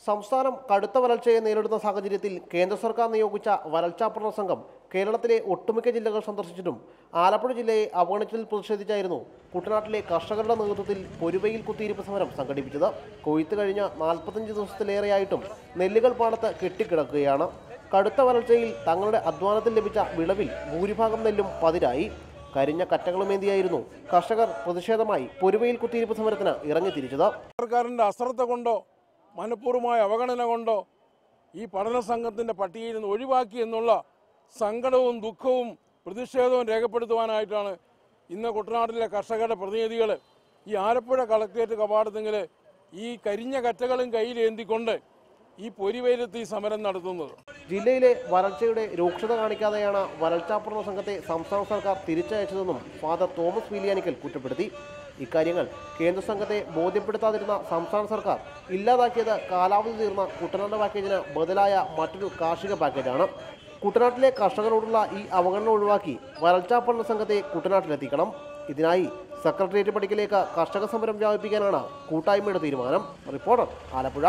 സംസ്ഥാനം കടുത്ത വരൾച്ചയെ നേരിടുന്ന സാഹചര്യത്തിൽ കേന്ദ്ര സർക്കാർ നിയോഗിച്ച വരൾച്ചാ പഠന സംഘം കേരളത്തിലെ ഒട്ടുമിക്ക ജില്ലകൾ സന്ദർശിച്ചിട്ടും ആലപ്പുഴ ജില്ലയെ അവഗണിച്ചതിൽ പ്രതിഷേധിച്ചായിരുന്നു കുട്ടനാട്ടിലെ കർഷകരുടെ നേതൃത്വത്തിൽ പൊരുവയിൽ കുത്തിയിരിപ്പ് സമരം സംഘടിപ്പിച്ചത്. കൊയ്ത്ത് കഴിഞ്ഞ 45 ദിവസത്തിലേറെയായിട്ടും നെല്ലുകൾ പാടത്ത് കെട്ടിക്കിടക്കുകയാണ്. കടുത്ത വരൾച്ചയിൽ തങ്ങളുടെ അധ്വാനത്തിൽ ലഭിച്ച വിളവിൽ ഭൂരിഭാഗം നെല്ലും പതിരായി. കരിഞ്ഞ കറ്റകളുമേന്തിയായിരുന്നു കർഷകർ പ്രതിഷേധമായി പൊരുവയിൽ കുത്തിയിരിപ്പ് സമരത്തിന് ഇറങ്ങിത്തിരിച്ചത്. സർക്കാരിൻ്റെ അശ്രദ്ധ കൊണ്ടോ മനഃപൂർവമായ അവഗണന കൊണ്ടോ ഈ പഠന സംഘത്തിൻ്റെ പട്ടികയിൽ നിന്ന് ഒഴിവാക്കി എന്നുള്ള സങ്കടവും ദുഃഖവും പ്രതിഷേധവും രേഖപ്പെടുത്തുവാനായിട്ടാണ് ഇന്ന് കുട്ടനാട്ടിലെ കർഷകരുടെ പ്രതിനിധികൾ ഈ ആലപ്പുഴ കളക്ട്രേറ്റ് കവാടത്തിൽ ഈ കരിഞ്ഞ കറ്റകളും കയ്യിലേന്തിക്കൊണ്ട് ഈ പൊരിവെയിലത്ത് ഈ സമരം നടത്തുന്നത്. ജില്ലയിലെ വരൾച്ചയുടെ രൂക്ഷത കാണിക്കാതെയാണ് വരൾച്ചാ പഠന സംഘത്തെ സംസ്ഥാന സർക്കാർ തിരിച്ചയച്ചതെന്നും ഫാദർ തോമസ് വില്യാനിക്കൽ കുറ്റപ്പെടുത്തി. ഇക്കാര്യങ്ങൾ കേന്ദ്ര സംഘത്തെ ബോധ്യപ്പെടുത്താതിരുന്ന സംസ്ഥാന സർക്കാർ ഇല്ലാതാക്കിയത് കാലാവധി തീർന്ന കുട്ടനാട് പാക്കേജിന് ബദലായ മറ്റൊരു കാർഷിക പാക്കേജാണ്. കുട്ടനാട്ടിലെ കർഷകരോടുള്ള ഈ അവഗണന ഒഴിവാക്കി വരൾച്ചാ പഠന സംഘത്തെ കുട്ടനാട്ടിലെത്തിക്കണം. ഇതിനായി സെക്രട്ടേറിയറ്റ് പടിക്കലേക്ക് കർഷക സമരം വ്യാപിപ്പിക്കാനാണ് കൂട്ടായ്മയുടെ തീരുമാനം. റിപ്പോർട്ടർ, ആലപ്പുഴ.